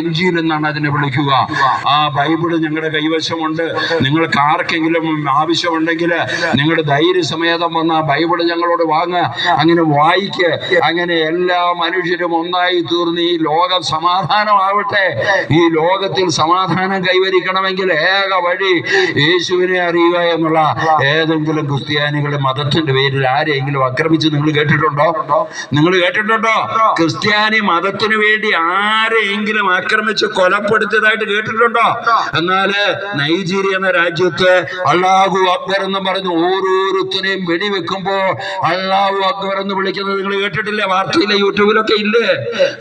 ഇഞ്ചീൽ എന്നാണ് അതിനെ വിളിക്കുക. ആ ബൈബിള് ഞങ്ങളുടെ കൈവശമുണ്ട്. നിങ്ങൾക്ക് ആർക്കെങ്കിലും ആവശ്യമുണ്ടെങ്കിൽ നിങ്ങളുടെ ധൈര്യസമേതം വന്ന ആ ബൈബിള് ഞങ്ങളോട് വാങ്ങുക, അങ്ങനെ വായിക്ക്. അങ്ങനെ എല്ലാ മനുഷ്യരും ഒന്നായി തീർന്ന് ഈ ലോകം സമാധാനമാവട്ടെ. ഈ ലോകത്തിൽ സമാധാനം കൈവരിക്കണമെങ്കിൽ ഏക വഴി യേശുവിനെ അറിയുക എന്നുള്ള. ഏതെങ്കിലും ക്രിസ്ത്യാനികളുടെ മതത്തിന്റെ പേരിൽ ആരെങ്കിലും ആക്രമിച്ച് നിങ്ങൾ കേട്ടിട്ടുണ്ടോ? നിങ്ങൾ കേട്ടിട്ടുണ്ടോ? ക്രിസ്ത്യാനി മതത്തിനു വേണ്ടി ആരെയെങ്കിലും ആക്രമിച്ച് കൊലപ്പെടുത്തിയതായിട്ട് കേട്ടിട്ടുണ്ടോ? എന്നാല് നൈജീരിയ എന്ന രാജ്യത്ത് അല്ലാഹു അക്ബർ എന്ന് പറഞ്ഞ് ഓരോരുത്തരെയും വെടിവെക്കുമ്പോ അല്ലാഹു അക്ബർ എന്ന് വിളിക്കുന്നത് നിങ്ങൾ കേട്ടിട്ടില്ലേ? വാർത്തയിലെ യൂട്യൂബിലൊക്കെ ഇല്ലേ?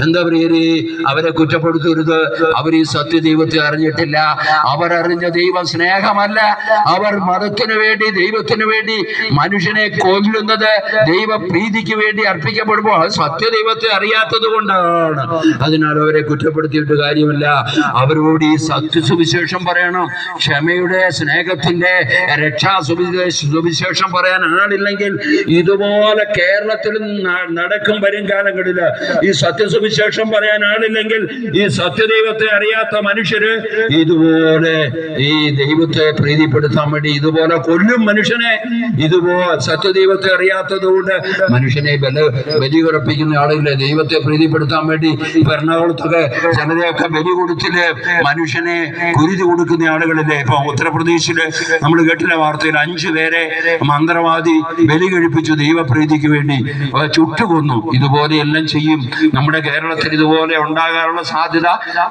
എന്താ പറയുക, അവരെ കുറ്റപ്പെടുത്തരുത്. അവർ ഈ സത്യദൈവത്തെ അറിഞ്ഞിട്ടില്ല. അവരറിഞ്ഞ ദൈവം സ്നേഹമല്ല. അവർ മതത്തിനു വേണ്ടി, ദൈവത്തിനു വേണ്ടി മനുഷ്യനെ കൊല്ലുന്നത് ദൈവപ്രീതിക്ക് വേണ്ടി അർപ്പിക്കപ്പെടുമ്പോൾ അത് സത്യദൈവത്തെ അറിയാത്തത് കൊണ്ടാണ്. അതിനാൽ അവരെ കുറ്റപ്പെടുത്തിയിട്ട് കാര്യമില്ല. അവരോട് ഈ സത്യസുവിശേഷം പറയണം. ക്ഷമയുടെ, സ്നേഹത്തിന്റെ, രക്ഷാ സുവിശേഷം പറയാൻ ആളില്ലെങ്കിൽ ഇതുപോലെ കേരളത്തിൽ നടക്കും വരും കാലങ്ങളിൽ. ഈ സത്യസുവിശേഷം പറയാൻ ആളില്ലെങ്കിൽ ഈ സത്യദൈവത്തെ അറിയാത്ത മനുഷ്യര് ഇതുപോലെ ഈ ദൈവത്തെ പ്രീതിപ്പെടുത്താൻ വേണ്ടി ഇതുപോലെ കൊല്ലും മനുഷ്യനെ. ഇതുപോലെ സത്യദൈവത്തെ അറിയാത്തത് കൊണ്ട് മനുഷ്യനെ ബലിയുറപ്പിക്കുന്ന ആളില്ലേ? ദൈവത്തെ പ്രീതിപ്പെടുത്താൻ വേണ്ടി എറണാകുളത്തൊക്കെ ജനതയൊക്കെ ബലി കൊടുത്തില് മനുഷ്യനെ കുരുതി കൊടുക്കുന്ന ആളുകളില്ലേ? ഇപ്പൊ ഉത്തർപ്രദേശില് നമ്മൾ കേട്ടില്ല വാർത്തയിൽ 5 പേരെ മന്ത്രവാദി ബലി കഴിപ്പിച്ചു ദൈവപ്രീതിക്ക് വേണ്ടി, ചുട്ടുകൊന്നു. ഇതുപോലെ എല്ലാം ചെയ്യും. നമ്മുടെ കേരളത്തിൽ ഇതുപോലെ ഉണ്ടാകാനുള്ള സാധ്യത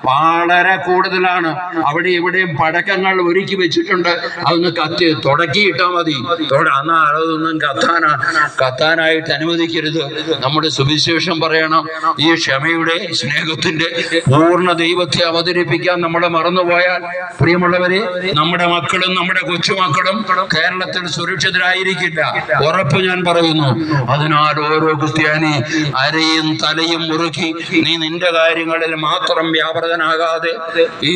വളരെ കൂടുതലാണ്. അവിടെ ഇവിടെയും പടക്കങ്ങൾ ഒരുക്കി വെച്ചിട്ടുണ്ട്. അതൊന്ന് തുടക്കിയിട്ടാ മതി. അതൊന്നും കത്താനായിട്ട് അനുവദിക്കരുത്. നമ്മുടെ സുവിശേഷം പറയണം. ഈ ക്ഷമയുടെ, സ്നേഹത്തിന്റെ പൂർണ്ണ ദൈവത്തെ അവതരിപ്പിക്കാൻ നമ്മൾ മറന്നുപോയാൽ, പ്രിയമുള്ളവരെ, നമ്മുടെ മക്കളും നമ്മുടെ കൊച്ചുമക്കളും കേരളത്തിൽ സുരക്ഷിതരായിരിക്കില്ല. ഉറപ്പ് ഞാൻ പറയുന്നു. അതിനാൽ ഓരോ ക്രിസ്ത്യാനി അരയും തലയും മുറുക്കി നീ നിന്റെ കാര്യങ്ങളിൽ മാത്രം വ്യാപൃതനാകാതെ ഈ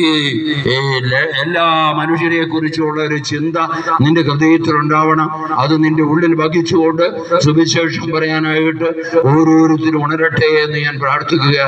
എല്ലാ മനുഷ്യരെ കുറിച്ചുള്ള ഒരു ചിന്ത നിന്റെ ഹൃദയത്തിൽ ഉണ്ടാവണം. അത് നിന്റെ ഉള്ളിൽ വഹിച്ചുകൊണ്ട് സുവിശേഷം പറയാനായിട്ട് ഓരോരുത്തരും ഉണരട്ടെ എന്ന് ഞാൻ പ്രാർത്ഥിക്കുക.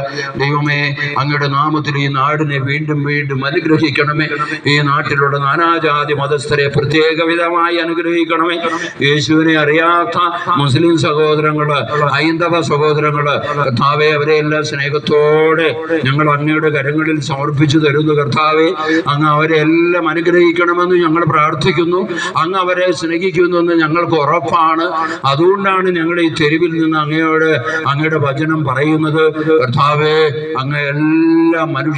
ദൈവമേ, അങ്ങയുടെ നാമത്തിൽ ഈ നാടിനെ വീണ്ടും വീണ്ടും അനുഗ്രഹിക്കണമേ. ഈ നാട്ടിലുള്ള നാനാജാതി മതസ്ഥരെ പ്രത്യേക വിധമായി അനുഗ്രഹിക്കണമേ. യേശുവിനെ അറിയാത്ത മുസ്ലിം സഹോദരങ്ങള്, ഹൈന്ദവ സഹോദരങ്ങള്, കർത്താവെ, അവരെല്ലാം സ്നേഹത്തോടെ ഞങ്ങൾ അങ്ങയുടെ കരങ്ങളിൽ സമർപ്പിച്ചു തരുന്നു. കർത്താവെ, അങ്ങ് അവരെ എല്ലാം അനുഗ്രഹിക്കണമെന്ന് ഞങ്ങൾ പ്രാർത്ഥിക്കുന്നു. അങ്ങ് അവരെ സ്നേഹിക്കുന്നുവെന്ന് ഞങ്ങൾക്ക് ഉറപ്പാണ്. അതുകൊണ്ടാണ് ഞങ്ങൾ ഈ തെരുവിൽ നിന്ന് അങ്ങയുടെ വചനം പറയുന്നത്. കർത്താവെ, അങ്ങ് എല്ലാ മനുഷ്യ